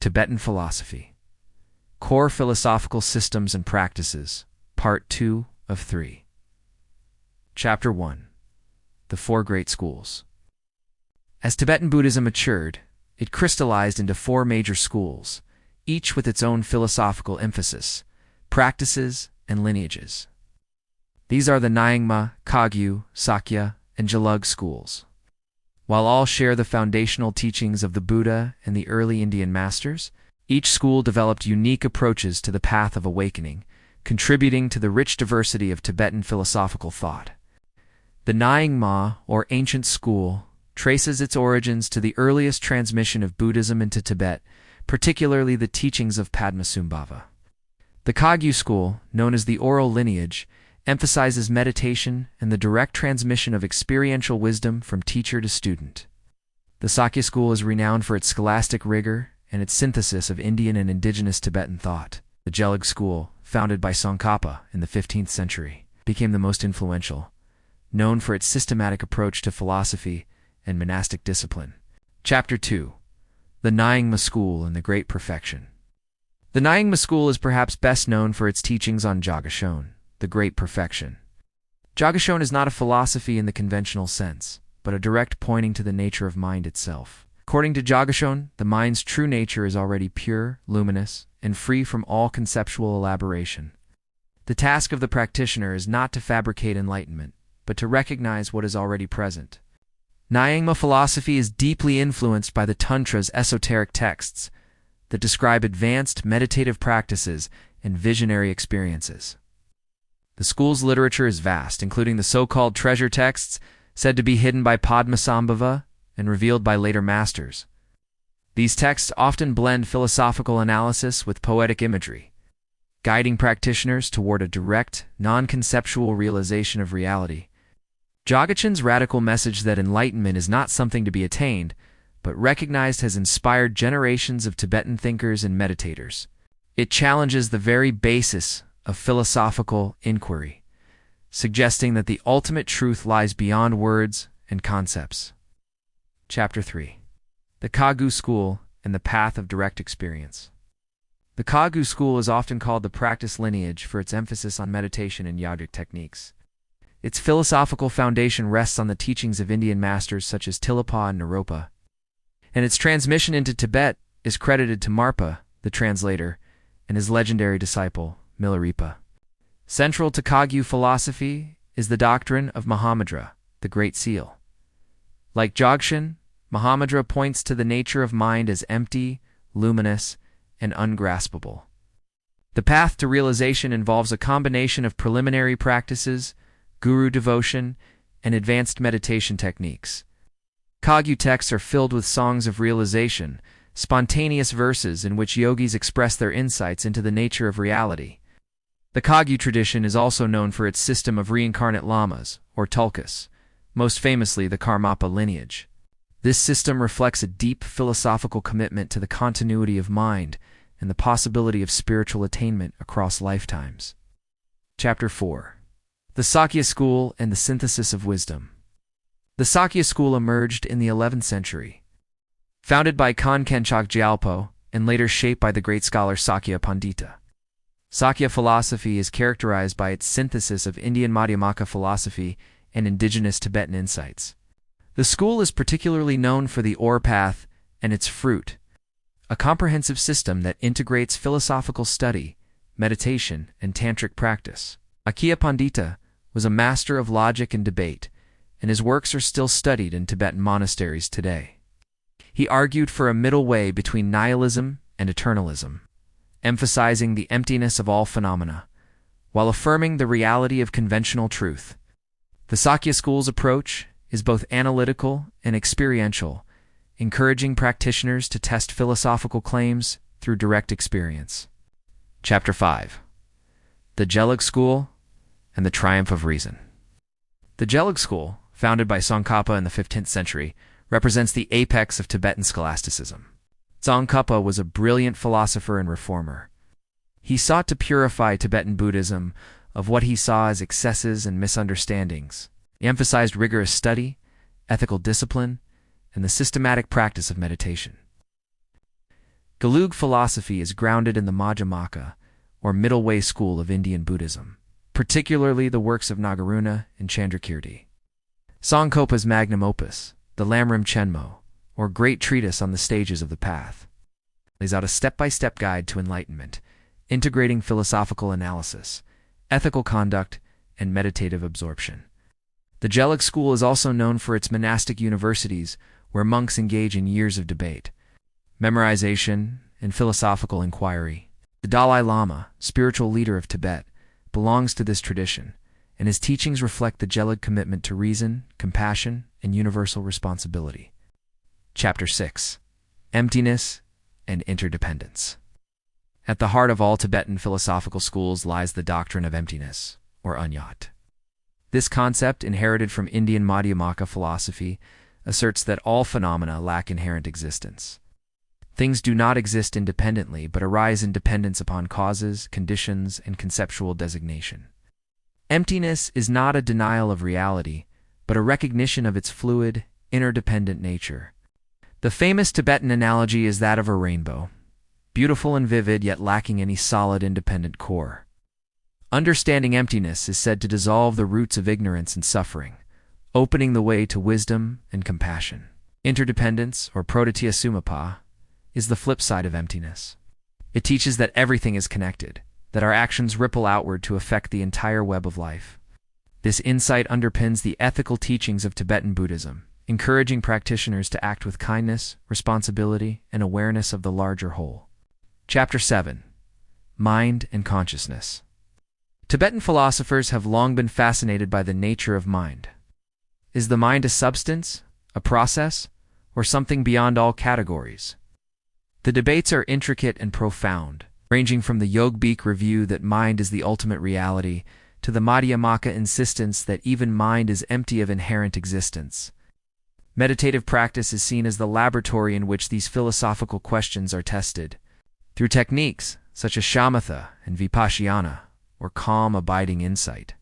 Tibetan Philosophy. Core Philosophical Systems and Practices, Part 2 of 3. Chapter 1. The Four Great Schools. As Tibetan Buddhism matured, it crystallized into four major schools, each with its own philosophical emphasis, practices, and lineages. These are the Nyingma, Kagyu, Sakya, and Gelug schools. While all share the foundational teachings of the Buddha and the early Indian masters, each school developed unique approaches to the path of awakening, contributing to the rich diversity of Tibetan philosophical thought. The Nyingma, or ancient school, traces its origins to the earliest transmission of Buddhism into Tibet, particularly the teachings of Padmasambhava. The Kagyu school, known as the oral lineage, emphasizes meditation and the direct transmission of experiential wisdom from teacher to student. The Sakya school is renowned for its scholastic rigor and its synthesis of Indian and indigenous Tibetan thought. The Gelug school, founded by Tsongkhapa in the 15th century, became the most influential, known for its systematic approach to philosophy and monastic discipline. Chapter 2. The Nyingma school and the Great Perfection. The Nyingma school is perhaps best known for its teachings on Dzogchen, the Great Perfection. Dzogchen is not a philosophy in the conventional sense, but a direct pointing to the nature of mind itself. According to Dzogchen, the mind's true nature is already pure, luminous, and free from all conceptual elaboration. The task of the practitioner is not to fabricate enlightenment, but to recognize what is already present. Nyingma philosophy is deeply influenced by the Tantra's esoteric texts that describe advanced meditative practices and visionary experiences. The school's literature is vast, including the so-called treasure texts said to be hidden by Padmasambhava and revealed by later masters. These texts often blend philosophical analysis with poetic imagery, guiding practitioners toward a direct, non-conceptual realization of reality. Dzogchen's radical message that enlightenment is not something to be attained, but recognized has inspired generations of Tibetan thinkers and meditators. It challenges the very basis of philosophical inquiry, suggesting that the ultimate truth lies beyond words and concepts. Chapter 3. The Kagyu school and the path of direct experience. The Kagyu school is often called the practice lineage for its emphasis on meditation and yogic techniques. Its philosophical foundation rests on the teachings of Indian masters such as Tilapa and Naropa, and its transmission into Tibet is credited to Marpa, the translator, and his legendary disciple, Milarepa. Central to Kagyu philosophy is the doctrine of Mahamudra, the Great Seal. Like Dzogchen, Mahamudra points to the nature of mind as empty, luminous, and ungraspable. The path to realization involves a combination of preliminary practices, guru devotion, and advanced meditation techniques. Kagyu texts are filled with songs of realization, spontaneous verses in which yogis express their insights into the nature of reality. The Kagyu tradition is also known for its system of reincarnate lamas, or tulkus, most famously the Karmapa lineage. This system reflects a deep philosophical commitment to the continuity of mind and the possibility of spiritual attainment across lifetimes. Chapter 4. The Sakya school and the synthesis of wisdom. The Sakya school emerged in the 11th century. Founded by Kankenchak Gyalpo and later shaped by the great scholar Sakya Pandita. Sakya philosophy is characterized by its synthesis of Indian Madhyamaka philosophy and indigenous Tibetan insights. The school is particularly known for the Ore Path and its fruit, a comprehensive system that integrates philosophical study, meditation, and tantric practice. Sakya Pandita was a master of logic and debate, and his works are still studied in Tibetan monasteries today. He argued for a middle way between nihilism and eternalism, emphasizing the emptiness of all phenomena, while affirming the reality of conventional truth. The Sakya school's approach is both analytical and experiential, encouraging practitioners to test philosophical claims through direct experience. Chapter 5. The Gelug school and the triumph of reason. The Gelug school, founded by Tsongkhapa in the 15th century, represents the apex of Tibetan scholasticism. Tsongkhapa was a brilliant philosopher and reformer. He sought to purify Tibetan Buddhism of what he saw as excesses and misunderstandings. He emphasized rigorous study, ethical discipline, and the systematic practice of meditation. Gelug philosophy is grounded in the Madhyamaka, or middle way school of Indian Buddhism, particularly the works of Nagarjuna and Chandrakirti. Tsongkhapa's magnum opus, the Lamrim Chenmo, or Great Treatise on the Stages of the Path, lays out a step-by-step guide to enlightenment, integrating philosophical analysis, ethical conduct, and meditative absorption. The Gelug school is also known for its monastic universities, where monks engage in years of debate, memorization, and philosophical inquiry. The Dalai Lama, spiritual leader of Tibet, belongs to this tradition, and his teachings reflect the Gelug commitment to reason, compassion, and universal responsibility. Chapter 6. Emptiness and Interdependence. At the heart of all Tibetan philosophical schools lies the doctrine of emptiness, or Unyat. This concept, inherited from Indian Madhyamaka philosophy, asserts that all phenomena lack inherent existence. Things do not exist independently, but arise in dependence upon causes, conditions, and conceptual designation. Emptiness is not a denial of reality, but a recognition of its fluid, interdependent nature. The famous Tibetan analogy is that of a rainbow, beautiful and vivid yet lacking any solid independent core. Understanding emptiness is said to dissolve the roots of ignorance and suffering, opening the way to wisdom and compassion. Interdependence, or Praditya Sumapa, is the flip side of emptiness. It teaches that everything is connected, that our actions ripple outward to affect the entire web of life. This insight underpins the ethical teachings of Tibetan Buddhism, encouraging practitioners to act with kindness, responsibility, and awareness of the larger whole. Chapter 7. Mind and Consciousness. Tibetan philosophers have long been fascinated by the nature of mind. Is the mind a substance, a process, or something beyond all categories? The debates are intricate and profound, ranging from the Yogbik review that mind is the ultimate reality to the Madhyamaka insistence that even mind is empty of inherent existence. Meditative practice is seen as the laboratory in which these philosophical questions are tested. Through techniques such as shamatha and vipassana, or calm, abiding insight,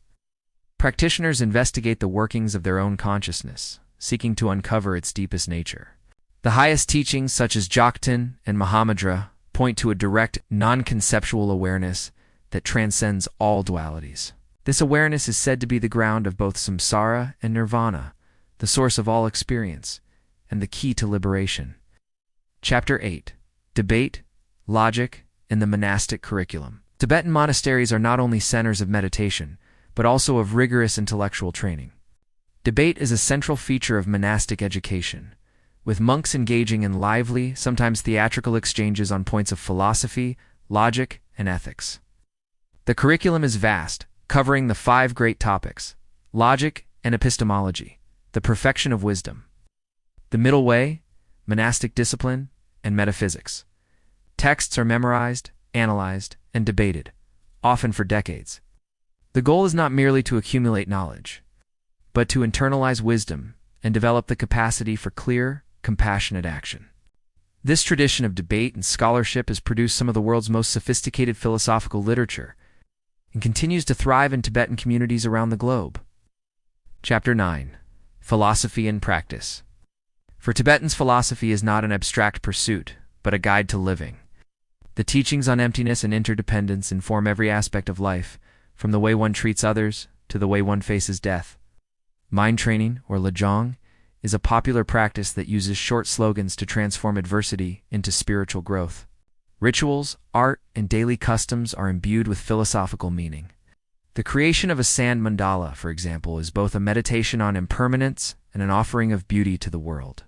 practitioners investigate the workings of their own consciousness, seeking to uncover its deepest nature. The highest teachings, such as Jokten and Mahamudra, point to a direct, non-conceptual awareness that transcends all dualities. This awareness is said to be the ground of both samsara and nirvana, the source of all experience, and the key to liberation. Chapter 8. Debate, Logic, and the Monastic Curriculum. Tibetan monasteries are not only centers of meditation, but also of rigorous intellectual training. Debate is a central feature of monastic education, with monks engaging in lively, sometimes theatrical exchanges on points of philosophy, logic, and ethics. The curriculum is vast, covering the 5 great topics: logic and epistemology, the perfection of wisdom, the middle way, monastic discipline, and metaphysics. Texts are memorized, analyzed, and debated, often for decades. The goal is not merely to accumulate knowledge, but to internalize wisdom and develop the capacity for clear, compassionate action. This tradition of debate and scholarship has produced some of the world's most sophisticated philosophical literature and continues to thrive in Tibetan communities around the globe. Chapter 9. Philosophy and Practice. For Tibetans, philosophy is not an abstract pursuit, but a guide to living. The teachings on emptiness and interdependence inform every aspect of life, from the way one treats others to the way one faces death. Mind training, or lajong, is a popular practice that uses short slogans to transform adversity into spiritual growth. Rituals, art, and daily customs are imbued with philosophical meaning. The creation of a sand mandala, for example, is both a meditation on impermanence and an offering of beauty to the world.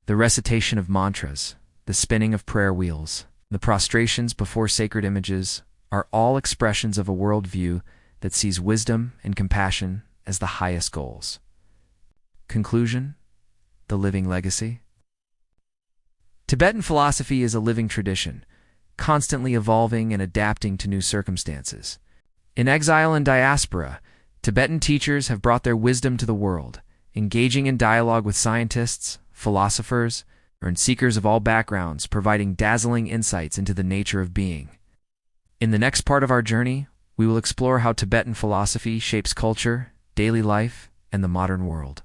The recitation of mantras, the spinning of prayer wheels, the prostrations before sacred images are all expressions of a worldview that sees wisdom and compassion as the highest goals. Conclusion: the living legacy. Tibetan philosophy is a living tradition, constantly evolving and adapting to new circumstances. In exile and diaspora, Tibetan teachers have brought their wisdom to the world, engaging in dialogue with scientists, philosophers, and seekers of all backgrounds, providing dazzling insights into the nature of being. In the next part of our journey, we will explore how Tibetan philosophy shapes culture, daily life, and the modern world.